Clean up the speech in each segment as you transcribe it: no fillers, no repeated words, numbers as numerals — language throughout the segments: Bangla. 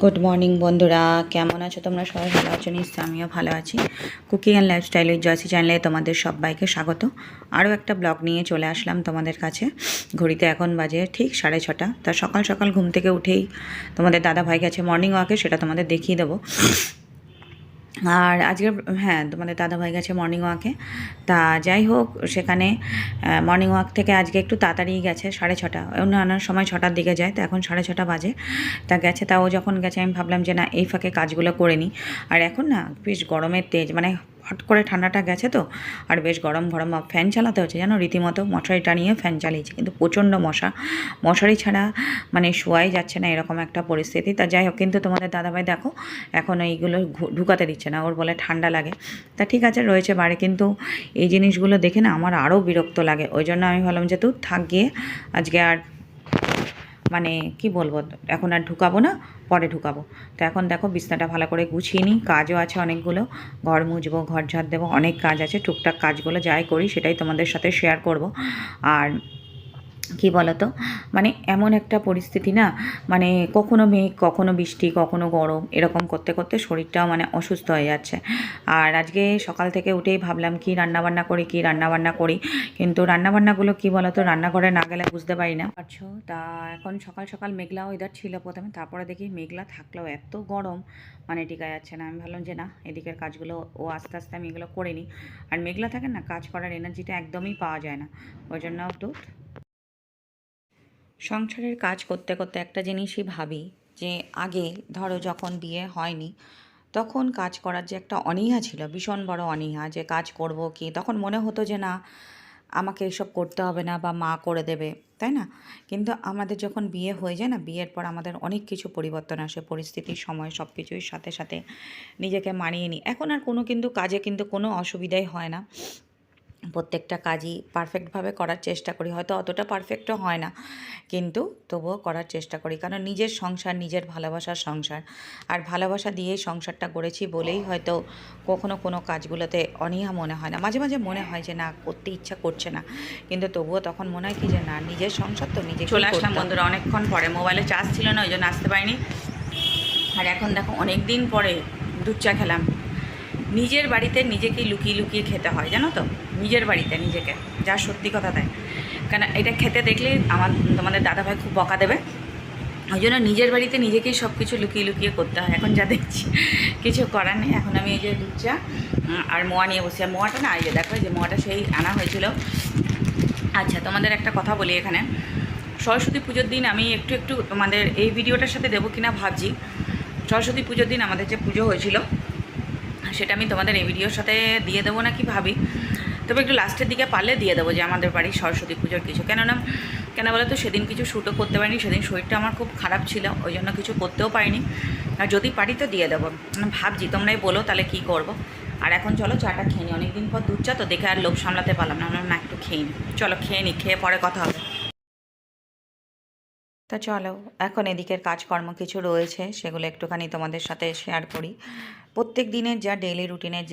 গুড মর্নিং বন্ধুরা, কেমন আছো তোমরা? সবাই ভালো আছো নিশ্চয়ই, আমিও ভালো আছি। Cooking and lifestyle with Joysi চ্যানেলে তোমাদের সবাইকে স্বাগত। আরও একটা ব্লগ নিয়ে চলে আসলাম তোমাদের কাছে। ঘড়িতে এখন বাজে ঠিক 6:30। তা সকাল সকাল ঘুম থেকে উঠেই তোমাদের দাদা ভাই গেছে মর্নিং ওয়াকে, সেটা তোমাদের দেখিয়ে দেবো। আর আজকে হ্যাঁ, তোমাদের দাদাভাই গেছে মর্নিং ওয়াকে। তা যাই হোক, সেখানে মর্নিং ওয়াক থেকে আজকে একটু তাড়াতাড়ি গেছে, 6:30। অন্যান্য সময় 6টার দিকে যায়, তো এখন 6:30 বাজে। তা গেছে, তা ও যখন গেছে আমি ভাবলাম যে না, এই ফাঁকে কাজগুলো করে নিই। আর এখন না বেশ গরমের তেজ, মানে হট করে ঠান্ডাটা গেছে তো, আর বেশ গরম গরম ফ্যান চালাতে হচ্ছে জানো, রীতিমতো মশারি টানিয়ে ফ্যান চালিয়েছি, কিন্তু প্রচণ্ড মশারি ছাড়া মানে শোয়াই যাচ্ছে না, এরকম একটা পরিস্থিতি। তা যাই হোক, কিন্তু তোমাদের দাদাভাই দেখো এখন এইগুলো ঢুকাতে দিচ্ছে না, ওর বলে ঠান্ডা লাগে। তা ঠিক আছে, রয়েছে বাড়ি, কিন্তু এই জিনিসগুলো দেখে না আমার আরও বিরক্ত লাগে। ওই জন্য আমি ভাবলাম যে তুই থাক গিয়ে, আজকে আর মানে কি বলবো, এখন আর ঢুকাবো না, পরে ঢুকাবো। তো এখন দেখো বিছনাটা ভালো করে গুছিয়ে নিই, কাজও আছে অনেকগুলো, ঘর মুছবো, ঘর ঝাড় দেবো, অনেক কাজ আছে। টুকটাক কাজগুলো যাই করি সেটাই তোমাদের সাথে শেয়ার করব। আর কি বলতো, মানে এমন একটা পরিস্থিতি না, মানে কখনো মেঘ, কখনো বৃষ্টি, কখনো গরম, এরকম করতে করতে শরীরটাও মানে অসুস্থ হয়ে যাচ্ছে। আর আজকে সকাল থেকে উঠেই ভাবলাম কি রান্নাবান্না করি, কিন্তু রান্নাবান্নাগুলো কি বলতো, রান্নাঘরে না গেলে বুঝতে পারি না পারছো। তা এখন সকাল সকাল মেঘলা ওয়েদার ছিল প্রথমে, তারপরে দেখি মেঘলা থাকলেও এত গরম, মানে টিকা যাচ্ছে না। আমি ভাবলাম যে না, এদিকের কাজগুলো ও আস্তে আস্তে আমি এগুলো করে নিই। আর মেঘলা থাকে না, কাজ করার এনার্জিটা একদমই পাওয়া যায় না। ওই জন্য একটু সংসারের কাজ করতে করতে একটা জিনিসই ভাবি, যে আগে ধরো যখন বিয়ে হয়নি, তখন কাজ করার যে একটা অনীহা ছিল, ভীষণ বড় অনীহা, যে কাজ করব কি, তখন মনে হতো যে না, আমাকে এসব করতে হবে না, বা মা করে দেবে, তাই না? কিন্তু আমাদের যখন বিয়ে হয়ে যায় না, বিয়ের পর আমাদের অনেক কিছু পরিবর্তন আসে, পরিস্থিতির সময় সব কিছুর সাথে সাথে নিজেকে মানিয়ে নিই। এখন আর কিন্তু কাজে কোনো অসুবিধাই হয় না। প্রত্যেকটা কাজই পারফেক্টভাবে করার চেষ্টা করি, হয়তো অতটা পারফেক্টও হয় না, কিন্তু তবুও করার চেষ্টা করি, কারণ নিজের সংসার, নিজের ভালোবাসার সংসার, আর ভালোবাসা দিয়েই সংসারটা গড়েছি বলেই হয়তো কখনো কোনো কাজগুলোতে অনীহা মনে হয় না। মাঝে মাঝে মনে হয় যে না, করতে ইচ্ছা করছে না, কিন্তু তবুও তখন মনে হয় কি যে না, নিজের সংসার তো নিজে। চলে আসলাম বন্ধুরা অনেকক্ষণ পরে, মোবাইলে চার্জ ছিল না, ওই জন্য আসতে পারিনি। আর এখন দেখো অনেক দিন পরে দুধ চা খেলাম। নিজের বাড়িতে নিজেকেই লুকিয়ে লুকিয়ে খেতে হয় জানো তো, নিজের বাড়িতে নিজেকে, যা সত্যি কথা দেয়। কেন এটা খেতে দেখলেই তোমাদের দাদাভাই খুব বকা দেবে, ওই জন্য নিজের বাড়িতে নিজেকেই সব কিছু লুকিয়ে লুকিয়ে করতে হয়। এখন যা দেখছি কিছু করার নেই। এখন আমি এই যে দুধ চা আর মোয়া নিয়ে বসি। আর মোয়াটা না, এই যে দেখো, যে মোয়াটা সেই আনা হয়েছিল। আচ্ছা, তোমাদের একটা কথা বলি এখানে, সরস্বতী পুজোর দিন আমি একটু একটু তোমাদের এই ভিডিওটার সাথে দেবো কিনা ভাবছি। সরস্বতী পুজোর দিন আমাদের যে পুজো হয়েছিল, সেটা আমি তোমাদের এই ভিডিওর সাথে দিয়ে দেবো নাকি ভাবি, তবে একটু লাস্টের দিকে পারলে দিয়ে দেবো যে আমাদের বাড়ির সরস্বতী পুজোর কিছু। কেন বলো তো, সেদিন কিছু শ্যুটও করতে পারিনি, সেদিন শরীরটা আমার খুব খারাপ ছিল, ওই জন্য কিছু করতেও পারিনি। আর যদি পারি তো দিয়ে দেবো, ভাবছি, তোমরাই বলো তাহলে কী করবো। আর এখন চলো চাটা খেয়ে নিই, অনেকদিন পর দুধ চা তো, দেখে আর লোভ সামলাতে পারলাম না, না একটু খেয়ে নিই। চলো খেয়ে নিই, খেয়ে পরে কথা হবে। তা চলো, এখন এদিকের কাজকর্ম কিছু রয়েছে, সেগুলো একটুখানি তোমাদের সাথে শেয়ার করি। প্রত্যেক দিনের যা ডেইলি রুটিনের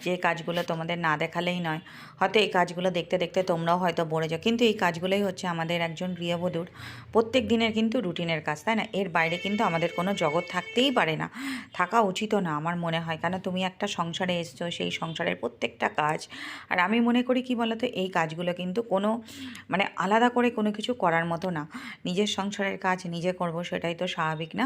যে কাজগুলো তোমাদের না দেখালেই নয়, হয়তো এই কাজগুলো দেখতে দেখতে তোমরাও হয়তো বলে যাও, কিন্তু এই কাজগুলোই হচ্ছে আমাদের একজন গৃহবধূর প্রত্যেক দিনের কিন্তু রুটিনের কাজ, তাই না? এর বাইরে কিন্তু আমাদের কোনো জগৎ থাকতেই পারে না, থাকা উচিতও না আমার মনে হয়। কেন, তুমি একটা সংসারে এসছো, সেই সংসারের প্রত্যেকটা কাজ, আর আমি মনে করি কি বলতো, এই কাজগুলো কিন্তু কোনো মানে আলাদা করে কোনো কিছু করার মতো না। নিজের সংসারের কাজ নিজে করব, সেটাই তো স্বাভাবিক না?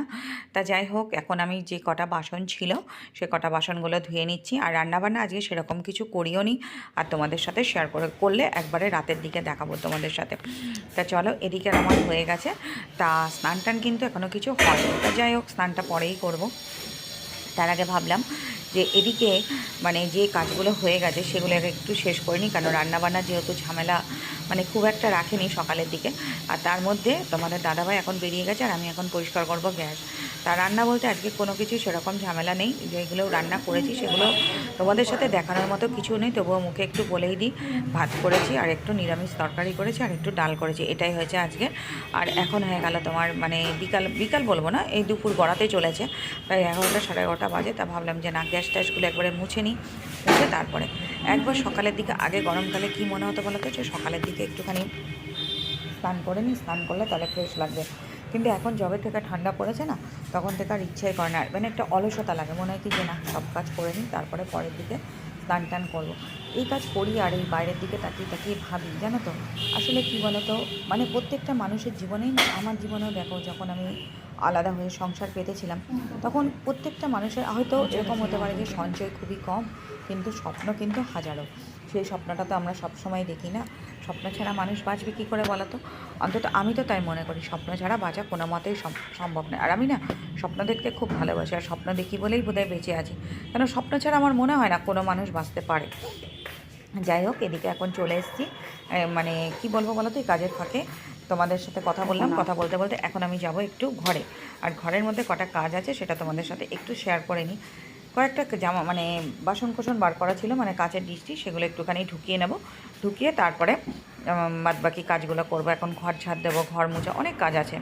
তা যাই হোক, এখন আমি যে কটা বাসন ছিল সে কটা বাসনগুলো ধুয়ে নিচ্ছি। আর রান্নাবান্না আজকে সেরকম কিছু করিও নি, আর তোমাদের সাথে শেয়ার করলে একবারে রাতের দিকে দেখাবো তোমাদের সাথে। তা চলো, এদিকে আমার হয়ে গেছে। তা স্নান টান কিন্তু এখনও কিছু হয়নি, তা যাই হোক, স্নানটা পরেই করব। তার আগে ভাবলাম যে এদিকে মানে যে কাজগুলো হয়ে গেছে সেগুলো একটু শেষ করে নিই, কারণ রান্নাবান্না যেহেতু ঝামেলা মানে খুব একটা রাখেনি সকালের দিকে। আর তার মধ্যে তোমাদের দাদাভাই এখন বেরিয়ে গেছে, আর আমি এখন পরিষ্কার করব গ্যাস। তা রান্না বলতে আজকে কোনো কিছু সেরকম ঝামেলা নেই, যেগুলো রান্না করেছি সেগুলো তোমাদের সাথে দেখানোর মতো কিছু নেই, তবুও মুখে একটু বলেই দিই। ভাত করেছি, আর একটু নিরামিষ তরকারি করেছি, আর একটু ডাল করেছি, এটাই হয়েছে আজকে। আর এখন হয়ে গেল তোমার মানে বিকাল বলবো না, এই দুপুর গড়াতে চলেছে, প্রায় 11টা 11:30 বাজে। তা ভাবলাম যে না, গ্যাস ট্যাসগুলো একবারে মুছে নিই, মুছে তারপরে একবার সকালের দিকে, আগে গরমকালে কি মনে হতো বলো তো, যে সকালের দিকে একটুখানি স্নান করে নিই, স্নান করলে তাহলে ফ্রেশ লাগবে। কিন্তু এখন যবে থেকে ঠান্ডা পড়েছে না, তখন থেকে আর ইচ্ছাই করে না, মানে একটা অলসতা লাগে, মনে হয় কি যে না সব কাজ করে নিই, তারপরে পরের দিকে স্নান টান করবো। এই কাজ করি আর এই বাইরের দিকে তাকিয়ে তাকিয়ে ভাবি, জানো তো আসলে কী বলো তো, মানে প্রত্যেকটা মানুষের জীবনেই না, আমার জীবনেও দেখো যখন আমি আলাদা হয়ে সংসার পেতেছিলাম, তখন প্রত্যেকটা মানুষের হয়তো এরকম হতে পারে যে সঞ্চয় খুবই কম, কিন্তু স্বপ্ন কিন্তু হাজারো। সেই স্বপ্নটা তো আমরা সবসময় দেখি না। স্বপ্ন ছাড়া মানুষ বাঁচবে কী করে বলো তো? অন্তত আমি তো তাই মনে করি, স্বপ্ন ছাড়া বাঁচা কোনো মতেই সম্ভব নয়। আর আমি না স্বপ্ন দেখতে খুব ভালোবাসি, আর স্বপ্ন দেখি বলেই বোধহয় বেঁচে আছি, কেন স্বপ্ন ছাড়া আমার মনে হয় না কোনো মানুষ বাঁচতে পারে। যাই হোক, এদিকে এখন চলে এসেছি, মানে কি বলবো বলো তো, এই কাজের ফাঁকে তোমাদের সাথে কথা বললাম, কথা বলতে বলতে এখন আমি যাব একটু ঘরে। আর ঘরের মধ্যে কটা কাজ আছে সেটা তোমাদের সাথে একটু শেয়ার করে নিই। কয়েকটা জামা মানে বাসন কোসন বার করা ছিল, মানে কাচের ডিশটি, সেগুলো একটুখানি ঢুকিয়ে নেব, ঢুকিয়ে তারপরে বাদ বাকি কাজগুলো করবো। এখন ঘর ঝাড় দেবো, ঘর মোছা, অনেক কাজ আছে।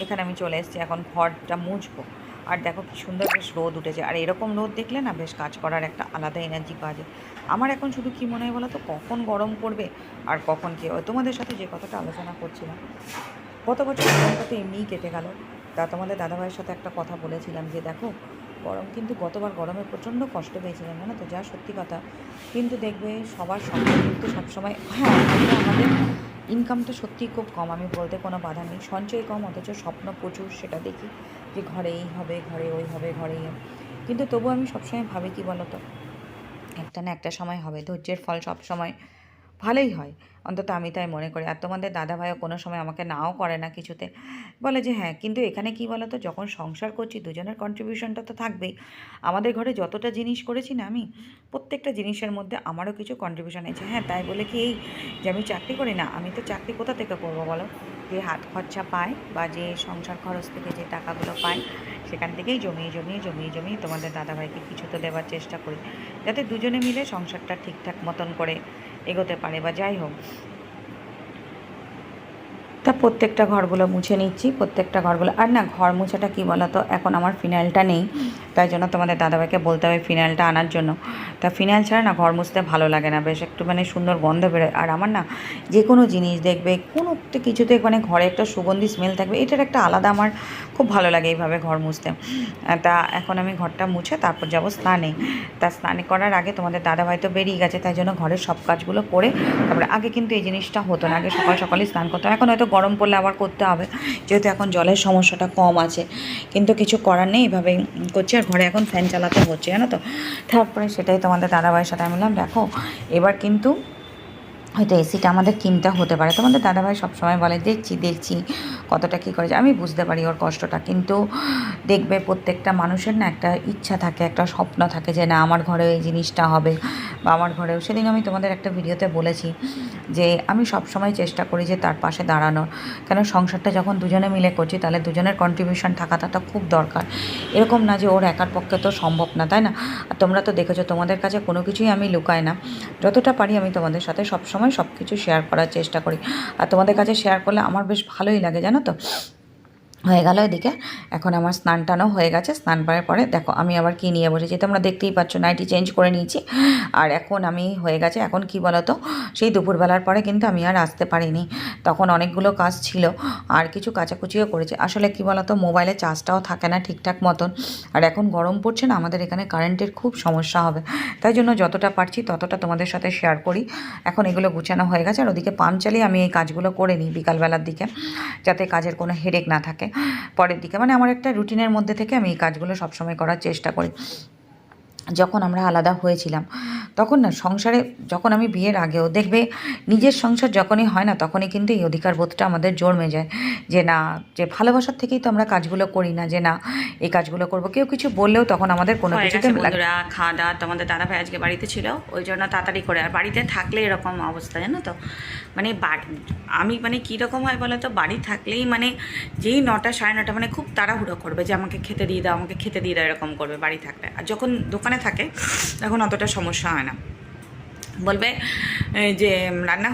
এখানে আমি চলে এসেছি, এখন ঘরটা মুছবো। আর দেখো কি সুন্দর বেশ রোদ উঠেছে, আর এরকম রোদ দেখলে না বেশ কাজ করার একটা আলাদা এনার্জি পাওয়া যায়। আমার এখন শুধু কী মনে হয় বলো তো, কখন গরম পড়বে আর কখন কী হবে। তোমাদের সাথে যে কথাটা আলোচনা করছিলাম, গত বছর গরমটা তো এমনিই কেটে গেল, তা তোমাদের দাদাভাইয়ের সাথে একটা কথা বলেছিলাম যে দেখো গরম, কিন্তু গতবার গরমে প্রচণ্ড কষ্ট পেয়েছিলাম, জানো তো, যা সত্যি কথা। কিন্তু দেখবে সবার স্বপ্ন কিন্তু সবসময়, হ্যাঁ আমাদের ইনকামটা সত্যিই খুব কম, আমি বলতে কোনো বাধা নেই, সঞ্চয় কম অথচ স্বপ্ন প্রচুর, সেটা দেখি যে ঘরে এই হবে, ঘরে ওই হবে, ঘরে এই হবে। কিন্তু তবু আমি সবসময় ভাবি কি বলো তো, একটা না একটা সময় হবে, ধৈর্যের ফল সব সময় ভালোই হয়, অন্তত আমি তাই মনে করি। আর তোমাদের দাদাভাইও কোনো সময় আমাকে নাও করে না কিছুতে, বলে যে হ্যাঁ, কিন্তু এখানে কি বলো তো, যখন সংসার করছি দুজনের কন্ট্রিবিউশনটা তো থাকবেই। আমাদের ঘরে যতটা জিনিস করেছি না আমি, প্রত্যেকটা জিনিসের মধ্যে আমারও কিছু কন্ট্রিবিউশন আছে। হ্যাঁ, তাই বলে কি এই যে আমি চাকরি করি না, আমি তো চাকরি কোথা থেকে করবো বলো, যে হাত খরচা পাই বা যে সংসার খরচ থেকে যে টাকাগুলো পাই, সেখান থেকেই জমিয়ে জমিয়ে জমিয়ে জমিয়ে তোমাদের দাদাভাইকে কিছু তো দেওয়ার চেষ্টা করি, যাতে দুজনে মিলে সংসারটা ঠিকঠাক মতন করে এগোতে পারে বা যাই হোক। তা প্রত্যেকটা ঘরগুলো মুছে নিচ্ছি, প্রত্যেকটা ঘরগুলো। আর না, ঘর মোছাটা কী বলো তো, এখন আমার ফিনাইলটা নেই, তাই জন্য তোমাদের দাদাভাইকে বলতে হবে ফিনাইলটা আনার জন্য। তা ফিনাইল ছাড়া না ঘর মুছতে ভালো লাগে না, বেশ একটু মানে সুন্দর গন্ধ বেরোয়। আর আমার না যে কোনো জিনিস দেখবে, কোনো একটা কিছুতে মানে ঘরে একটা সুগন্ধি স্মেল থাকবে, এটার একটা আলাদা, আমার খুব ভালো লাগে এইভাবে ঘর মুছতে। তা এখন আমি ঘরটা মুছে তারপর যাব স্নানে। তা স্নানে করার আগে তোমাদের দাদাভাই তো বেরিয়ে গেছে, তাই জন্য ঘরের সব কাজগুলো করে তারপরে, আগে কিন্তু এই জিনিসটা হতো না, আগে সকাল সকালই স্নান করতাম, এখন হয়তো গরম পড়লে আবার করতে হবে, যেহেতু এখন জলের সমস্যাটা কম আছে। কিন্তু কিছু করার নেই, এইভাবেই করছি। আর ঘরে এখন ফ্যান চালাতে হচ্ছে, জানো তো। তারপরে সেটাই তোমাদের দাদাভাইয়ের সাথে আমি বললাম দেখো এবার কিন্তু হয়তো এসিটা আমাদের কিনতে হতে পারে। তোমাদের দাদাভাই সবসময় বলে দেখছি দেখছি কতটা কী করেছে, আমি বুঝতে পারি ওর কষ্টটা, কিন্তু দেখবে প্রত্যেকটা মানুষের না একটা ইচ্ছা থাকে, একটা স্বপ্ন থাকে যে না আমার ঘরেও এই জিনিসটা হবে, বা আমার ঘরেও। সেদিন আমি তোমাদের একটা ভিডিওতে বলেছি যে আমি সবসময় চেষ্টা করি যে তার পাশে দাঁড়ানোর, কেন সংসারটা যখন দুজনে মিলে করছি তাহলে দুজনের কন্ট্রিবিউশন থাকাটা তো খুব দরকার। এরকম না যে ওর একার পক্ষে তো সম্ভব না, তাই না? আর তোমরা তো দেখেছো, তোমাদের কাছে কোনো কিছুই আমি লুকাই না, যতটা পারি আমি তোমাদের সাথে সবসময় সব কিছু শেয়ার করার চেষ্টা করি। আর তোমাদের কাছে শেয়ার করলে আমার বেশ ভালোই লাগে, জানো তো। হয়ে গেল এদিকে, এখন আমার স্নান টানও হয়ে গেছে। স্নান করার পরে দেখো আমি আবার কী নিয়ে বসেছি, তোমরা দেখতেই পাচ্ছ, নাইটি চেঞ্জ করে নিয়েছি। আর এখন আমি হয়ে গেছে, এখন কি বলো তো, সেই দুপুরবেলার পরে কিন্তু আমি আর আসতে পারিনি, তখন অনেকগুলো কাজ ছিল, আর কিছু কাচাকুচিও করেছি। আসলে কি বলো তো, মোবাইলে চার্জটাও থাকে না ঠিকঠাক মতন, আর এখন গরম পড়ছে না, আমাদের এখানে কারেন্টের খুব সমস্যা হবে, তাই জন্য যতটা পারছি ততটা তোমাদের সাথে শেয়ার করি। এখন এগুলো গুছানো হয়ে গেছে, আর ওদিকে পাম্প চালিয়ে আমি এই কাজগুলো করে নিই বিকালবেলার দিকে, যাতে কাজের কোনো হেডেক না থাকে পরের দিকে। মানে আমার একটা রুটিনের মধ্যে থেকে আমি এই কাজগুলো সবসময় করার চেষ্টা করি। যখন আমরা আলাদা হয়েছিলাম তখন না সংসারে, যখন আমি বিয়ের আগেও দেখবে নিজের সংসার যখনই হয় না, তখনই কিন্তু এই অধিকার বোধটা আমাদের জন্মে যায় যে না, যে ভালোবাসার থেকেই তো আমরা কাজগুলো করি না, যে না এই কাজগুলো করব। কেউ কিছু বললেও তখন আমাদের কোনো কিছুতে বন্ধুরা খাওয়া দাওয়া, তোমাদের দাদাভাই আজকে বাড়িতে ছিল, ওই জন্য তাড়াতাড়ি করে। আর বাড়িতে থাকলে এরকম অবস্থা, জানো তো, মানে আমি মানে কীরকম হয় বলো তো, বাড়ি থাকলেই মানে যেই 9টা 9:30 মানে খুব তাড়াহুড়ো করবে যে আমাকে খেতে দিয়ে দাও, আমাকে খেতে দিয়ে দাও, এরকম করবে বাড়ি থাকলে। আর যখন দোকানে থাকে তখন অতটা সমস্যা হয় না, বলবে এই যে রান্না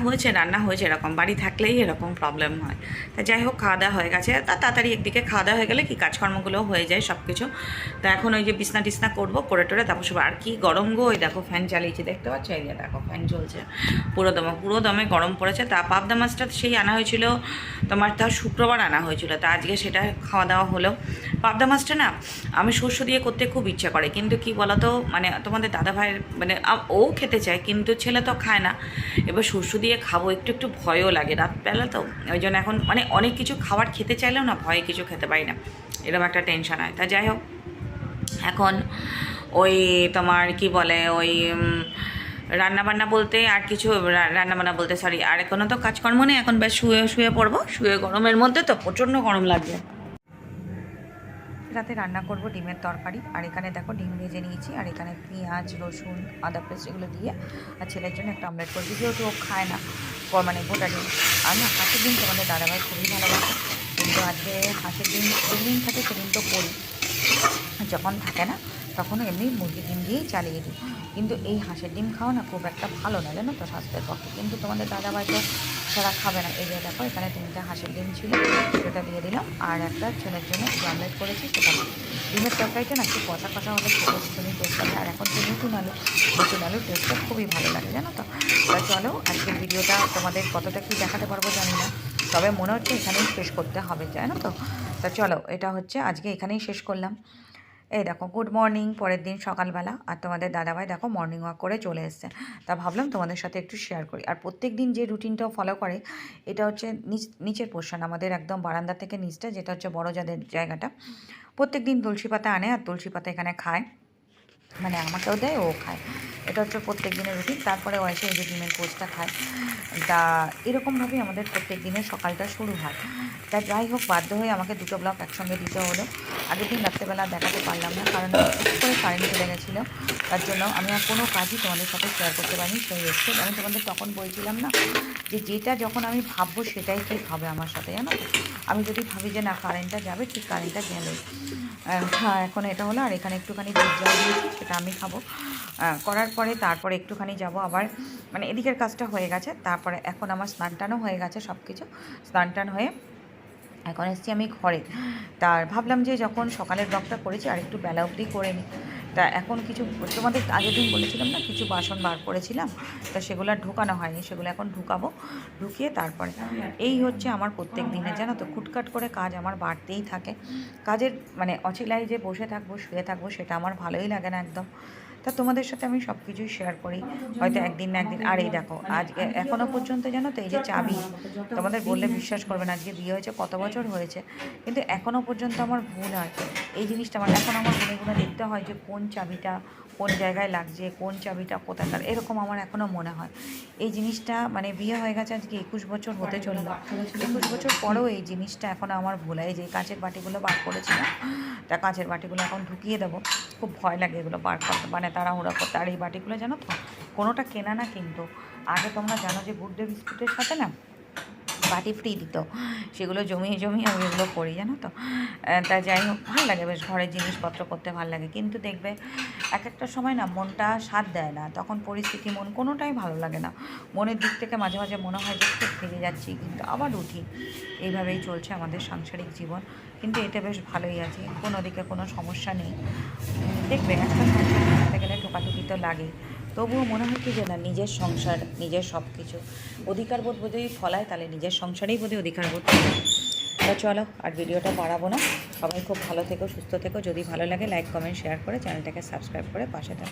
হয়েছে এরকম বাড়ি থাকলেই এরকম প্রবলেম হয়। তা যাই হোক, খাওয়া দাওয়া হয়ে গেছে, তা তাড়াতাড়ি একদিকে খাওয়া দাওয়া হয়ে গেলে কি কাজকর্মগুলো হয়ে যায় সব কিছু। তা এখন ওই যে বিছনা টিছনা করবো, করে টোরে তারপর সব। আর কি গরম গো, ওই দেখো ফ্যান চালিয়েছি, দেখতে পাচ্ছ, এই যে দেখো ফ্যান চলছে, পুরো দমে গরম পড়েছে। তা পাবদা মাছটা সেই আনা হয়েছিল তোমার, তার শুক্রবার আনা হয়েছিল, তা আজকে সেটা খাওয়া দাওয়া হলো। পাবদা মাছটা না আমি শস্য দিয়ে করতে খুব ইচ্ছা করে, কিন্তু কি বলতো, মানে তোমাদের দাদা ভাইয়ের মানে ও খেতে চায়, কিন্তু ছেলে তো খায় না। এবার শস্য দিয়ে খাবো একটু একটু ভয়ও লাগে রাতবেলা, তো ওই জন্য এখন মানে অনেক কিছু খাবার খেতে চাইলেও না ভয়ে কিছু খেতে পারি না, এরকম একটা টেনশন হয়। তা যাই হোক, এখন ওই তোমার কি বলে ওই রান্নাবান্না বলতে আর কিছু, রান্নাবান্না বলতে সরি, আর এখনও তো কাজকর্ম নেই, এখন বেশ শুয়ে শুয়ে পড়বো, শুয়ে গরমের মধ্যে তো প্রচণ্ড গরম লাগবে। রাতে রান্না করব ডিমের তরকারি, আর এখানে দেখো ডিম ভেজে নিয়েছি, আর এখানে পেঁয়াজ রসুন আদা পেস্ট এগুলো দিয়ে, আর ছেলের জন্য একটা অমলেট করছি, যেহেতু ও খায় না মানে গোটা ডিম। আর না হাঁসের ডিম তোমাদের দাদাভাই খুবই ভালোবাসে, কিন্তু আজকে হাঁসের ডিম যেদিন থাকে সেদিন তো করি, যখন থাকে না তখন এমনি মুরগির ডিম দিয়েই চালিয়ে দিই। কিন্তু এই হাঁসের ডিম খাওয়া না খুব একটা ভালো না, জানো তো, স্বাস্থ্যের পক্ষে। কিন্তু তোমাদের দাদাভাই তো সারা খাবে না। এই যে দেখো এখানে 3টে হাঁসের ডিম ছিল, সেটা দিয়ে দিলাম, আর একটা ছেলের জন্য অমলেট করেছি সেটা। ডিমের তরকারিটা না একটু কষা কষা হলে খেতে ভীষণই টেস্ট লাগে, আর এখন তো নতুন আলুর টেস্টটা খুবই ভালো লাগে, জানো তো। তা চলো, আজকের ভিডিওটা তোমাদের কতটা কী দেখাতে পারবো জানি না, তবে মনে হচ্ছে এখানেই শেষ করতে হবে, জানো তো। তা চলো, এটা হচ্ছে আজকে এখানেই শেষ করলাম। এই দেখো গুড মর্নিং, পরের দিন সকালবেলা, আর তোমাদের দাদাভাই দেখো মর্নিং ওয়াক করে চলে এসছে। তা ভাবলাম তোমাদের সাথে একটু শেয়ার করি। আর প্রত্যেক দিন যে রুটিনটাও ফলো করে, এটা হচ্ছে নিচের পোর্শন আমাদের একদম বারান্দা থেকে নিচটা, যেটা হচ্ছে বড় যাদের জায়গাটা, প্রত্যেক দিন তুলসী পাতা আনে, আর তুলসী পাতা এখানে খায়, মানে আমাকেও দেয়, ও খায়। এটা হচ্ছে প্রত্যেক দিনের রুটিন। তারপরে ও এসে এই যে ডিমের পোস্টটা খায়। তা এরকমভাবেই আমাদের প্রত্যেক দিনের সকালটা শুরু হয়। তা যাই হোক, বাধ্য হয়ে আমাকে 2টো ব্লগ একসঙ্গে দিতে হলো। আগের দিন রাত্রেবেলা দেখাতে পারলাম না, কারণ হুট করে কারেন্ট চলে গেছিলো, তার জন্য আমি আর কোনো কাজই তোমাদের সাথে শেয়ার করতে পারিনি। সেই হচ্ছে আমি তোমাদের তখন বলছিলাম না, যে যেটা যখন আমি ভাববো সেটাই ঠিক হবে আমার সাথে, জানো তো। আমি যদি ভাবি যে না কারেন্টটা যাবে, ঠিক কারেন্টটা গেলে। হ্যাঁ, এখন এটা হলো, আর এখানে একটুখানি দুধ জল দিয়েছি, সেটা আমি খাবো। করার পরে তারপরে একটুখানি যাব আবার, মানে এদিকের কাজটা হয়ে গেছে, তারপরে এখন আমার স্নান টানও হয়ে গেছে সব কিছু। স্নান টান হয়ে এখন এসেছি আমি ঘরে। তার ভাবলাম যে যখন সকালের ব্লগটা করেছি আর একটু বেলা অবধি করে নিই। তা এখন কিছু তোমাদের আগের দিন বলেছিলাম না, কিছু বাসন বার করেছিলাম, তা সেগুলো আর ঢোকানো হয়নি, সেগুলো এখন ঢুকাবো। ঢুকিয়ে তারপরে এই হচ্ছে আমার প্রত্যেক দিনে, জানো তো, খুটখাট করে কাজ আমার বাড়তেই থাকে। কাজের মানে অচিলায় যে বসে থাকবো শুয়ে থাকবো, সেটা আমার ভালোই লাগে না একদম। তা তোমাদের সাথে আমি সব কিছুই শেয়ার করি, হয়তো একদিন না একদিন। আর এই দেখো আজ এখনও পর্যন্ত, জানো তো, এই যে চাবি, তোমাদের বললে বিশ্বাস করবে না, আজকে বিয়ে হয়েছে কত বছর হয়েছে, কিন্তু এখনও পর্যন্ত আমার ভুল হয় এই জিনিসটা। আমার এখন আমার গুনে গুনে দেখতে হয় যে কোন চাবিটা কোন জায়গায় লাগছে, কোন চাবিটা কোথাকার, এরকম আমার এখনও মনে হয়। এই জিনিসটা মানে বিয়ে হয়ে গেছে আজকে 21 বছর হতে চললো, 21 বছর পরেও এই জিনিসটা এখনও আমার ভুল হয়। এই যে কাঁচের বাটিগুলো বার করেছিলাম, তা কাঁচের বাটিগুলো এখন ঢুকিয়ে দেবো। খুব ভয় লাগে এগুলো বার করতে, মানে তাড়াহুড়া করতে। আর এই বাটিগুলো জানো তো, কোনোটা কেনা না, কিন্তু আগে তোমরা জানো যে গুড ডে বিস্কুটের সাথে না বাটি ফ্রি দিত, সেগুলো জমিয়ে জমিয়ে আমি এগুলো করি, জানো তো। তা যাই হোক, ভালো লাগে বেশ, ঘরের জিনিসপত্র করতে ভালো লাগে, কিন্তু দেখবে এক একটা সময় না মনটা সাথ দেয় না, তখন পরিস্থিতি মন কোনোটাই ভালো লাগে না। মনের দিক থেকে মাঝে মাঝে মনে হয় যে খুব ফিরে যাচ্ছি, কিন্তু আবার উঠি। এইভাবেই চলছে আমাদের সাংসারিক জীবন, কিন্তু এতে বেশ ভালোই আছি, কোনো দিকে কোনো সমস্যা নেই। দেখবে একটা সংসার করতে গেলে ঠোকাঠুকি তো লাগে, তবুও মনে হয় কি যে না, নিজের সংসার, নিজের সব কিছু অধিকারবোধ বোধহয় ফলায়, তাহলে নিজের সংসারেই বোধহয় অধিকারবোধ ফলায়। তা চলো, আর ভিডিওটা বাড়াবো না। সবাই খুব ভালো থেকো, সুস্থ থেকো। যদি ভালো লাগে লাইক কমেন্ট শেয়ার করে চ্যানেলটাকে সাবস্ক্রাইব করে পাশে থাকো।